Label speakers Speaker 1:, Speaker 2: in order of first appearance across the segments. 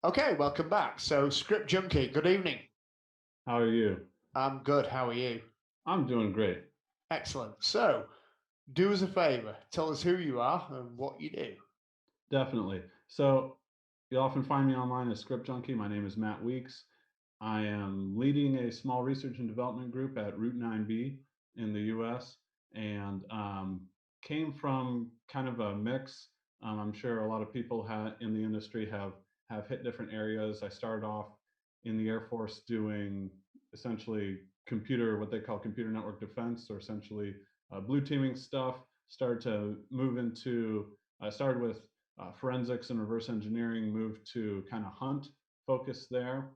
Speaker 1: Okay, welcome back. So, Script Junkie, good evening.
Speaker 2: How are you?
Speaker 1: I'm good. How are you?
Speaker 2: I'm doing great.
Speaker 1: Excellent. So, do us a favor. Tell us who you are and what you do.
Speaker 2: Definitely. So you'll often find me online as Script Junkie. My name is Matt Weeks. I am leading a small research and development group at Route 9B in the US and came from kind of a mix. I'm sure a lot of people in the industry have hit different areas. I started off in the Air Force doing essentially what they call computer network defense, or essentially blue teaming stuff. Started to move into, I started with forensics and reverse engineering, moved to kind of hunt focus there.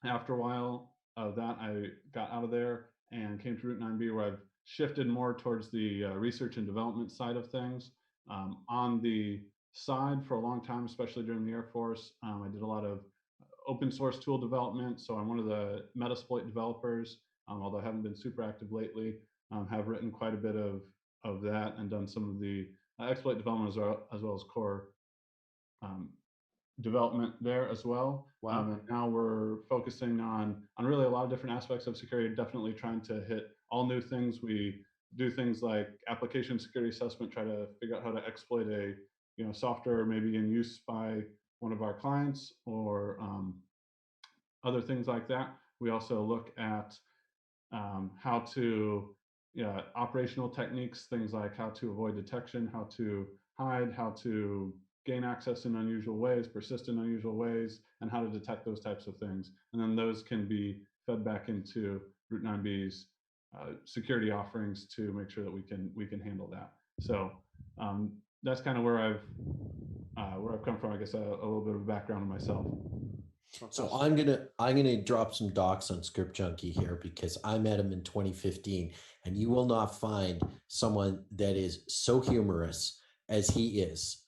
Speaker 2: After a while of that, I got out of there and came to Route 9B, where I've shifted more towards the research and development side of things. On the side for a long time, especially during the Air Force, I did a lot of open source tool development. So I'm one of the Metasploit developers, although I haven't been super active lately. Have written quite a bit of that and done some of the exploit development as well as core um, development there as well.
Speaker 1: Wow.
Speaker 2: And now we're focusing on really a lot of different aspects of security. Definitely trying to hit all new things. We do things like application security assessment, try to figure out how to exploit a software maybe in use by one of our clients, or other things like that. We also look at how to, yeah, operational techniques, things like how to avoid detection, how to hide, how to gain access in unusual ways, persist in unusual ways, and how to detect those types of things. And then those can be fed back into Route 9B's security offerings to make sure that we can handle that. So that's kind of where I've come from. I guess a little bit of background on myself.
Speaker 3: So
Speaker 1: Fantastic.
Speaker 3: I'm gonna drop some docs on Script Junkie here because I met him in 2015, and you will not find someone that is so humorous as he is.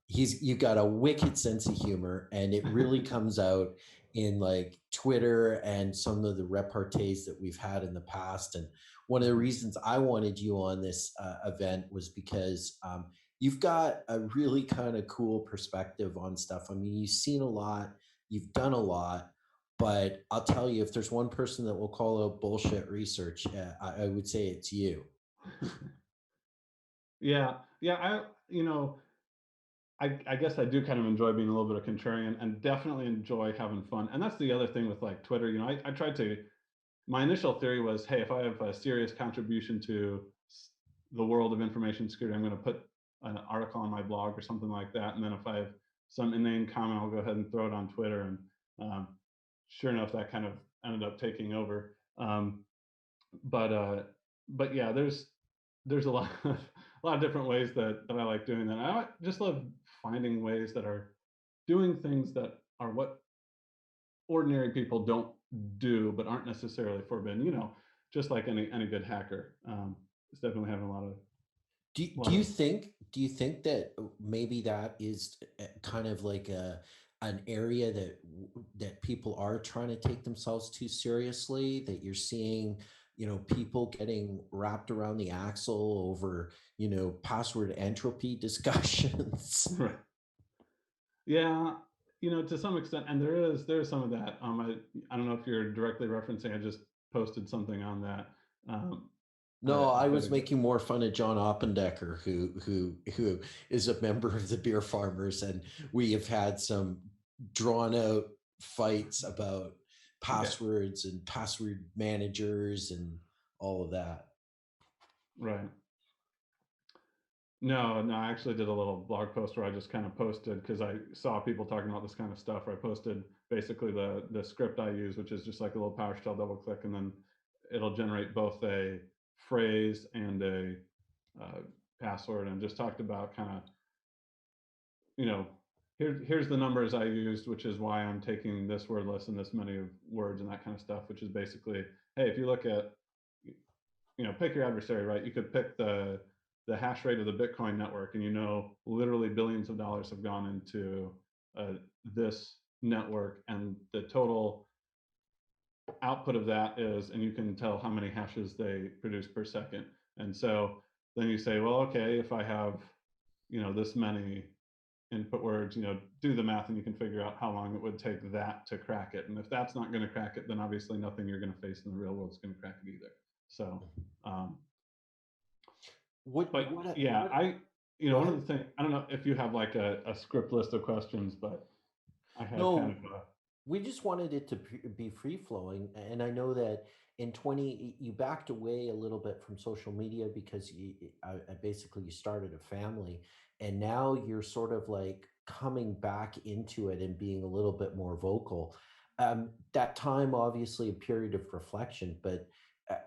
Speaker 3: He's you got a wicked sense of humor, and it really comes out in like Twitter and some of the repartees that we've had in the past. And one of the reasons I wanted you on this event was because you've got a really kind of cool perspective on stuff. I mean, you've seen a lot, you've done a lot, but I'll tell you, if there's one person that will call out bullshit research, I would say it's you.
Speaker 2: Yeah, yeah. I guess I do kind of enjoy being a little bit of contrarian, and definitely enjoy having fun. And that's the other thing with like Twitter. I tried to. My initial theory was, hey, if I have a serious contribution to the world of information security, I'm going to put an article on my blog or something like that. And then if I have some inane comment, I'll go ahead and throw it on Twitter. And um, sure enough, that kind of ended up taking over. But but yeah, there's a lot a lot of different ways that I like doing that. I just love finding ways that are doing things that are what ordinary people don't do, but aren't necessarily forbidden. Just like any good hacker, it's definitely having
Speaker 3: Do,
Speaker 2: a
Speaker 3: do
Speaker 2: lot
Speaker 3: you
Speaker 2: of
Speaker 3: think do you think that maybe that is kind of like a an area that people are trying to take themselves too seriously, that you're seeing, people getting wrapped around the axle over, password entropy discussions?
Speaker 2: right. Yeah, to some extent, and there's some of that. I don't know if you're directly referencing. I just posted something on that. Um,
Speaker 3: No,
Speaker 2: a
Speaker 3: I
Speaker 2: bit
Speaker 3: was
Speaker 2: ago.
Speaker 3: making more fun of John Oppendecker, who is a member of the Beer Farmers, and we have had some drawn out fights about
Speaker 2: Okay,
Speaker 3: passwords and password managers and all of that.
Speaker 2: right. No, no, I actually did a little blog post where I just kind of posted, because I saw people talking about this kind of stuff. Where I posted basically the script I use, which is just like a little PowerShell double click, and then it'll generate both a phrase and a uh, password, and just talked about kind of, you know, here's the numbers I used, which is why I'm taking this word list and this many words and that kind of stuff, which is basically, hey, if you look at, pick your adversary, right? You could pick the hash rate of the Bitcoin network, and literally billions of dollars have gone into this network, and the total output of that is, and you can tell how many hashes they produce per second. And so then you say, well, okay, if I have, this many input words, do the math and you can figure out how long it would take that to crack it. And if that's not going to crack it, then obviously nothing you're going to face in the real world is going to crack it either. So, one of the things, I don't know if you have like a script list of questions, but I had kind of
Speaker 3: we just wanted it to be free flowing. And I know that in you backed away a little bit from social media because basically you started a family, and now you're sort of like coming back into it and being a little bit more vocal. That time, obviously a period of reflection, but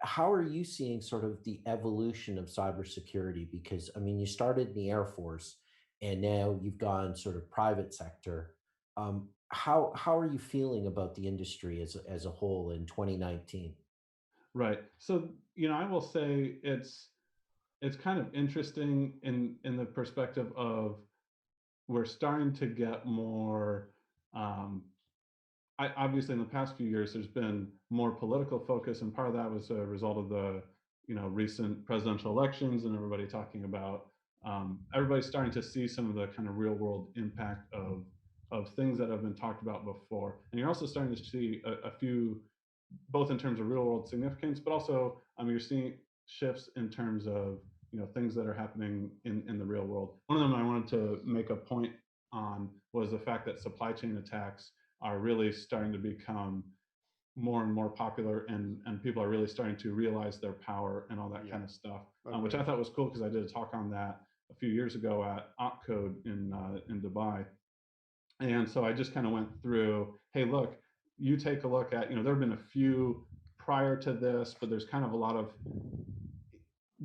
Speaker 3: how are you seeing sort of the evolution of cybersecurity? Because I mean, you started in the Air Force and now you've gone sort of private sector. How are you feeling about the industry as a whole in 2019?
Speaker 2: Right. So, I will say it's kind of interesting in the perspective of we're starting to get more. Obviously, in the past few years, there's been more political focus, and part of that was a result of the recent presidential elections and everybody talking about. Everybody's starting to see some of the kind of real world impact of things that have been talked about before, and you're also starting to see a few, both in terms of real world significance, but also you're seeing shifts in terms of things that are happening in the real world. One of them I wanted to make a point on was the fact that supply chain attacks are really starting to become more and more popular, and people are really starting to realize their power and all that kind of stuff, which I thought was cool because I did a talk on that a few years ago at OpCode in Dubai. And so I just kind of went through, hey, look, you take a look at, there have been a few prior to this, but there's kind of a lot of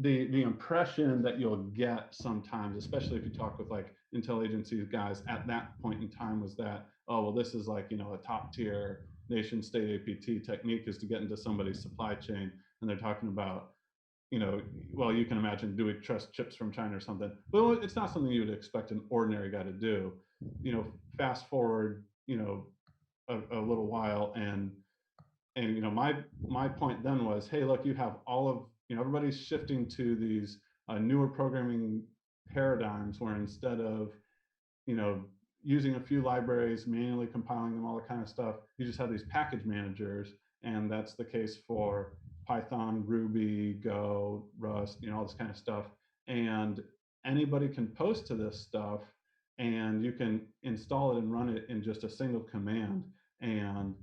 Speaker 2: the impression that you'll get sometimes, especially if you talk with like intel agencies guys at that point in time, was that, oh, well, this is like, a top tier nation state APT technique is to get into somebody's supply chain. And they're talking about, well, you can imagine, do we trust chips from China or something? Well, it's not something you would expect an ordinary guy to do. Fast forward, a little while, and my point then was, hey, look, you have all of, everybody's shifting to these newer programming paradigms where instead of, using a few libraries, manually compiling them, all that kind of stuff, you just have these package managers. And that's the case for Python, Ruby, Go, Rust, all this kind of stuff. And anybody can post to this stuff and you can install it and run it in just a single command. And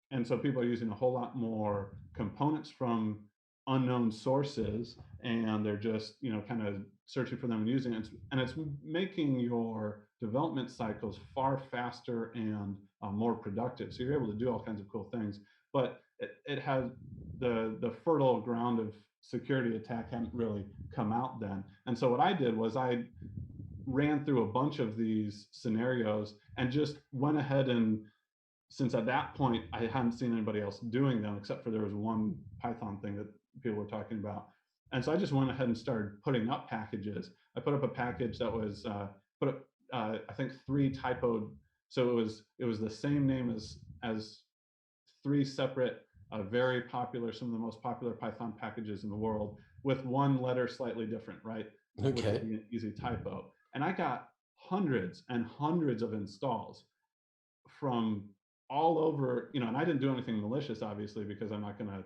Speaker 2: and so people are using a whole lot more components from unknown sources, and they're just kind of searching for them and using it, and it's making your development cycles far faster and more productive. So you're able to do all kinds of cool things, but it has the fertile ground of security attack hadn't really come out then. And so what I did was I ran through a bunch of these scenarios and just went ahead, and since at that point I hadn't seen anybody else doing them except for there was one Python thing that people were talking about. And so I just went ahead and started putting up packages. I put up a package that was I think 3 typoed. So it was the same name as 3 separate, very popular, some of the most popular Python packages in the world, with 1 letter slightly different, right?
Speaker 3: Okay.
Speaker 2: Which would be an easy typo. And I got hundreds and hundreds of installs from all over, and I didn't do anything malicious, obviously, because I'm not going to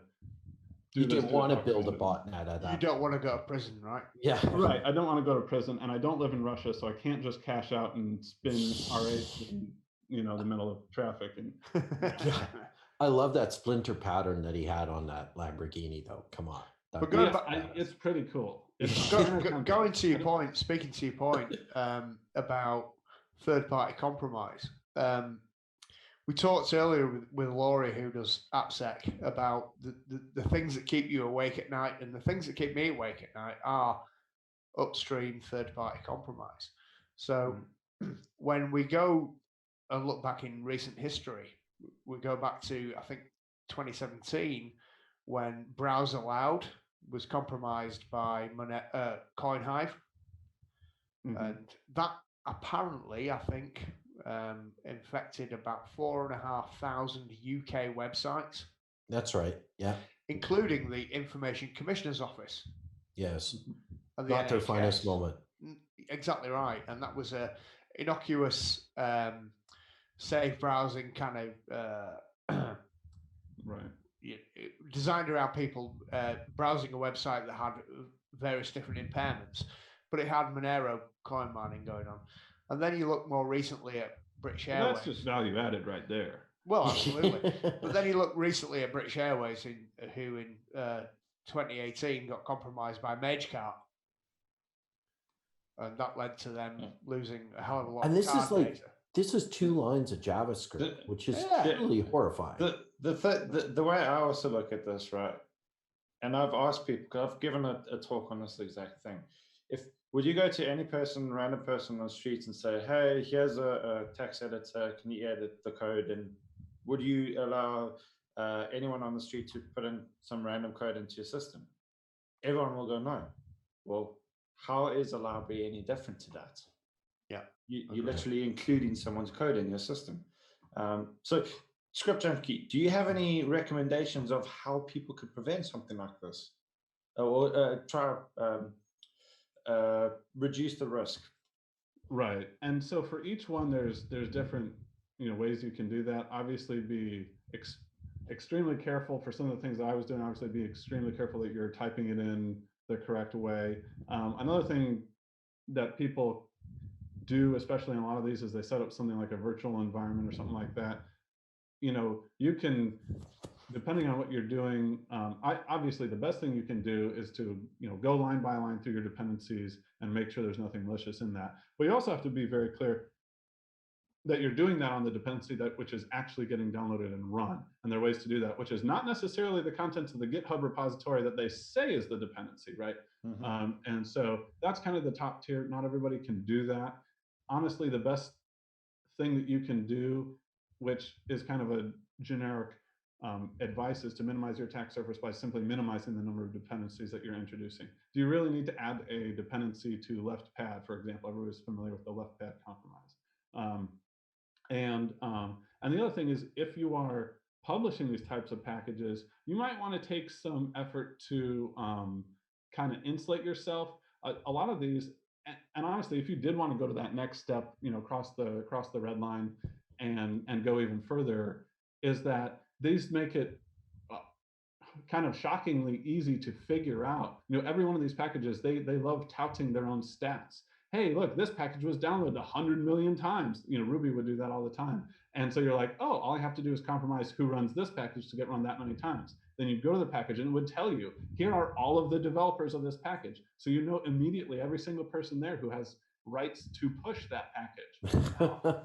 Speaker 2: do
Speaker 3: You didn't want to build a botnet at that.
Speaker 1: You don't want to go to prison, right?
Speaker 3: Yeah.
Speaker 2: Right. I don't want to go to prison, and I don't live in Russia, so I can't just cash out and spin R8 in, the middle of traffic. And
Speaker 3: yeah. I love that splinter pattern that he had on that Lamborghini, though. Come on.
Speaker 2: But it's pretty cool.
Speaker 1: Going to your point, speaking to your point about third-party compromise. We talked earlier with Laurie, who does AppSec, about the things that keep you awake at night, and the things that keep me awake at night are upstream third-party compromise. So when we go and look back in recent history, we go back to, I think, 2017, when Browser Loud was compromised by CoinHive. And that apparently, I think, infected about 4,500 UK websites.
Speaker 3: That's right. Yeah.
Speaker 1: Including the Information Commissioner's Office.
Speaker 3: Yes.
Speaker 1: And
Speaker 3: not their finest moment.
Speaker 1: exactly right. And that was a innocuous, safe browsing kind of
Speaker 2: Right.
Speaker 1: designed around people browsing a website that had various different impairments, but it had Monero coin mining going on. And then you look more recently at British
Speaker 2: Well,
Speaker 1: Airways.
Speaker 2: that's just value added right there.
Speaker 1: Well, absolutely. But then you look recently at British Airways, who in 2018 got compromised by MageCart. And that led to them losing a hell of a lot
Speaker 3: and
Speaker 1: of
Speaker 3: this is like
Speaker 1: data.
Speaker 3: this is 2 lines of JavaScript, which is truly horrifying.
Speaker 4: The way I also look at this, right? And I've asked people, because I've given a talk on this exact thing. Would you go to any random person on the street and say, hey, here's a text editor, can you edit the code? And would you allow anyone on the street to put in some random code into your system? Everyone will go, no. Well, how is Allowbe any different to that?
Speaker 1: Yeah.
Speaker 4: You're literally including someone's code in your system. So scriptjunkie, do you have any recommendations of how people could prevent something like this? Or try reduce the risk?
Speaker 2: Right. And so for each one, there's different ways you can do that. Obviously, be extremely careful. For some of the things that I was doing, obviously be extremely careful that you're typing it in the correct way. Another thing that people do, especially in a lot of these, is they set up something like a virtual environment or something like that. You can, depending on what you're doing, obviously the best thing you can do is to go line by line through your dependencies and make sure there's nothing malicious in that. But you also have to be very clear that you're doing that on the dependency which is actually getting downloaded and run. And there are ways to do that, which is not necessarily the contents of the GitHub repository that they say is the dependency, right? Mm-hmm. And so that's kind of the top tier. Not everybody can do that. Honestly, the best thing that you can do, which is kind of a generic advice, is to minimize your attack surface by simply minimizing the number of dependencies that you're introducing. Do you really need to add a dependency to left pad, for example? Everybody's familiar with the left pad compromise. And the other thing is, if you are publishing these types of packages, you might want to take some effort to kind of insulate yourself. A lot of these, and honestly, if you did want to go to that next step, cross the red line and go even further, is that these make it kind of shockingly easy to figure out. Every one of these packages, they love touting their own stats. Hey, look, this package was downloaded 100 million times. Ruby would do that all the time. And so you're like, oh, all I have to do is compromise who runs this package to get run that many times. Then you go to the package and it would tell you, here are all of the developers of this package. So immediately every single person there who has rights to push that package.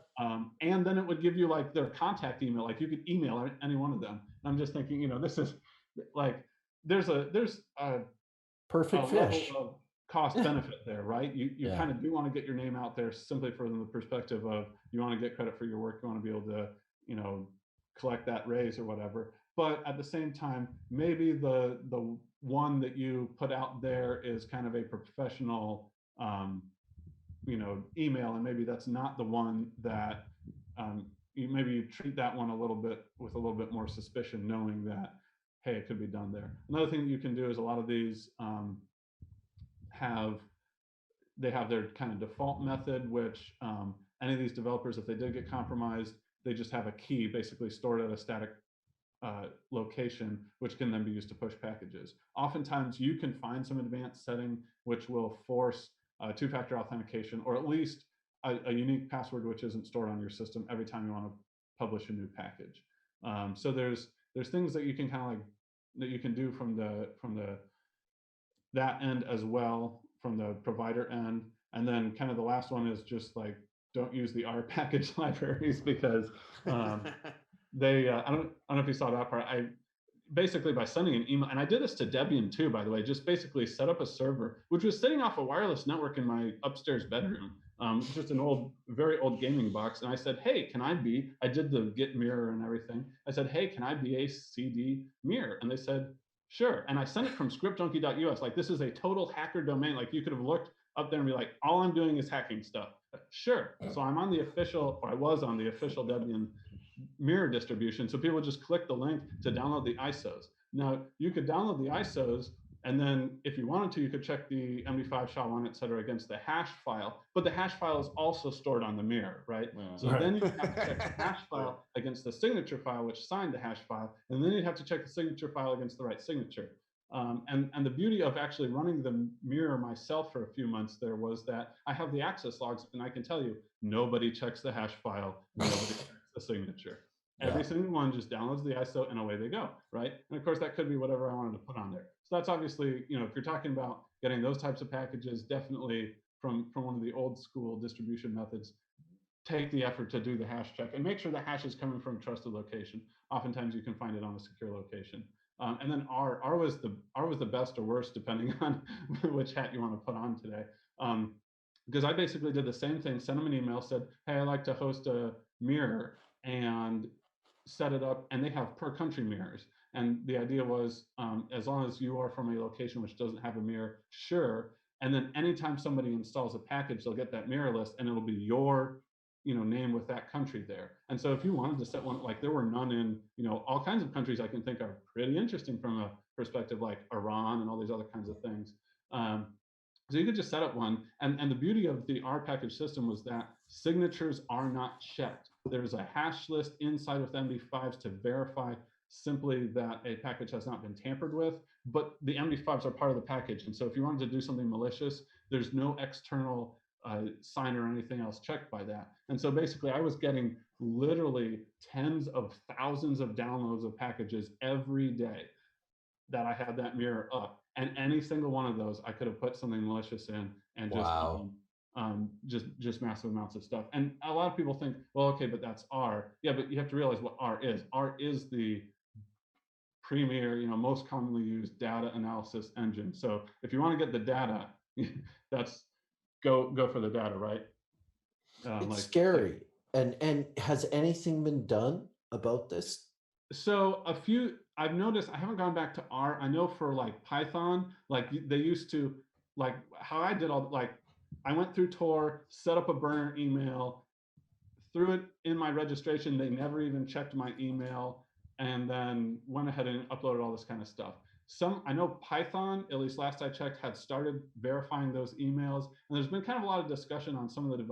Speaker 2: And then it would give you like their contact email, like you could email any one of them. And I'm just thinking, this is like, there's a
Speaker 3: perfect fish
Speaker 2: level of cost benefit there, right? You kind of do want to get your name out there simply from the perspective of you want to get credit for your work, you want to be able to, collect that raise or whatever. But at the same time, maybe the one that you put out there is kind of a professional, email, and maybe that's not the one that you treat that one with a little bit more suspicion, knowing that, hey, it could be done there. Another thing that you can do is a lot of these have their kind of default method, which any of these developers, if they did get compromised, they just have a key basically stored at a static location, which can then be used to push packages. Oftentimes you can find some advanced setting which will force two-factor authentication, or at least a unique password which isn't stored on your system every time you want to publish a new package. So there's things that you can kind of like that you can do from that end as well, from the provider end. And then kind of the last one is just like, don't use the R package libraries, because they I don't know if you saw that part. I basically, by sending an email, and I did this to Debian too, by the way, just basically set up a server which was sitting off a wireless network in my upstairs bedroom, just an very old gaming box. And I said, hey, I did the Git mirror and everything. I said, hey, can I be a CD mirror? And they said, sure. And I sent it from scriptjunkie.us. Like, this is a total hacker domain. Like, you could have looked up there and be like, all I'm doing is hacking stuff. Sure. So I was on the official Debian mirror distribution. So people just click the link to download the ISOs. Now, you could download the ISOs And then if you wanted to, you could check the MD5 SHA-1, et cetera, against the hash file, but the hash file is also stored on the mirror, right? So then you have to check the hash file against the signature file, which signed the hash file, and then you'd have to check the signature file against the right signature. And the beauty of actually running the mirror myself for a few months there was that I have the access logs, and I can tell you, nobody checks the hash file, nobody checks the signature. Every single one just downloads the ISO and away they go, right? And of course, that could be whatever I wanted to put on there. So that's obviously, you know, if you're talking about getting those types of packages, definitely from one of the old school distribution methods, take the effort to do the hash check and make sure the hash is coming from a trusted location. Oftentimes you can find it on a secure location. And then R was the best or worst, depending on which hat you want to put on today. Because I basically did the same thing, sent them an email, said, hey, I'd like to host a mirror, and set it up, and they have per country mirrors. And the idea was, as long as you are from a location which doesn't have a mirror, sure. And then anytime somebody installs a package, they'll get that mirror list, and it'll be your, you know, name with that country there. And so if you wanted to set one, like there were none in, you know, all kinds of countries I can think are pretty interesting from a perspective, like Iran and all these other kinds of things. So you could just set up one. And the beauty of the R package system was that signatures are not checked. There's a hash list inside with MD5s to verify simply that a package has not been tampered with, but the MD5s are part of the package. And so if you wanted to do something malicious, there's no external sign or anything else checked by that. And so basically I was getting literally tens of thousands of downloads of packages every day that I had that mirror up. And any single one of those, I could have put something malicious in and just massive amounts of stuff. And a lot of people think, well, okay, but that's R. Yeah, but you have to realize what R is. R is the premier, you know, most commonly used data analysis engine. So if you want to get the data, that's go for the data, right?
Speaker 3: It's scary. And has anything been done about this?
Speaker 2: So I've noticed, I haven't gone back to R. I know for like Python, like they used to, like how I did I went through Tor, set up a burner email, threw it in my registration. They never even checked my email, and then went ahead and uploaded all this kind of stuff. I know Python, at least last I checked, had started verifying those emails. And there's been kind of a lot of discussion on some of the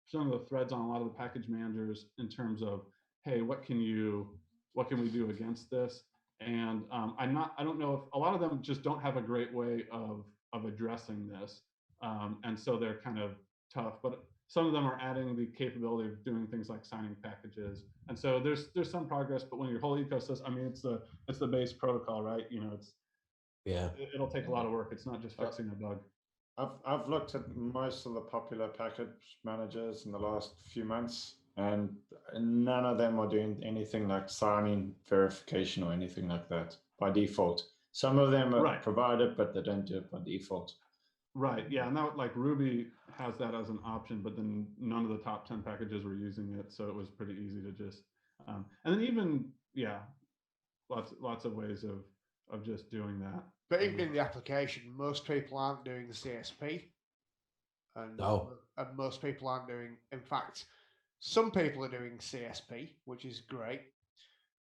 Speaker 2: some of the threads on a lot of the package managers in terms of, hey, what can we do against this? And I don't know if a lot of them just don't have a great way of addressing this. And so they're kind of tough, but some of them are adding the capability of doing things like signing packages. And so there's some progress, but when your whole ecosystem, I mean, it's the base protocol, right? You know, it'll take a lot of work. It's not just fixing a bug.
Speaker 4: I've looked at most of the popular package managers in the last few months, and none of them are doing anything like signing verification or anything like that by default. Some of them are provided, but they don't do it by default.
Speaker 2: Right. Yeah. And that, like Ruby has that as an option, but then none of the top 10 packages were using it. So it was pretty easy to just, and then even, lots of ways of just doing that.
Speaker 1: But even in the application, most people aren't doing the CSP. And most people aren't doing, in fact, some people are doing CSP, which is great,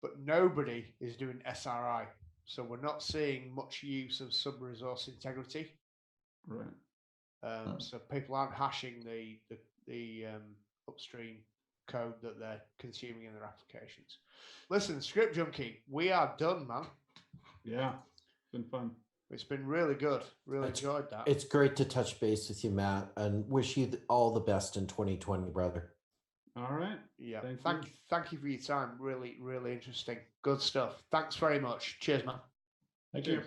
Speaker 1: but nobody is doing SRI. So we're not seeing much use of sub-resource integrity.
Speaker 2: Right.
Speaker 1: So people aren't hashing the upstream code that they're consuming in their applications. Listen, ScriptJunkie, we are done, man.
Speaker 2: Yeah, it's been fun.
Speaker 1: It's been really good. Really enjoyed that.
Speaker 3: It's great to touch base with you, Matt, and wish you all the best in 2020, brother.
Speaker 2: All right.
Speaker 1: Yeah. Thank you for your time. Really, really interesting. Good stuff. Thanks very much. Cheers, man.
Speaker 4: Thank you.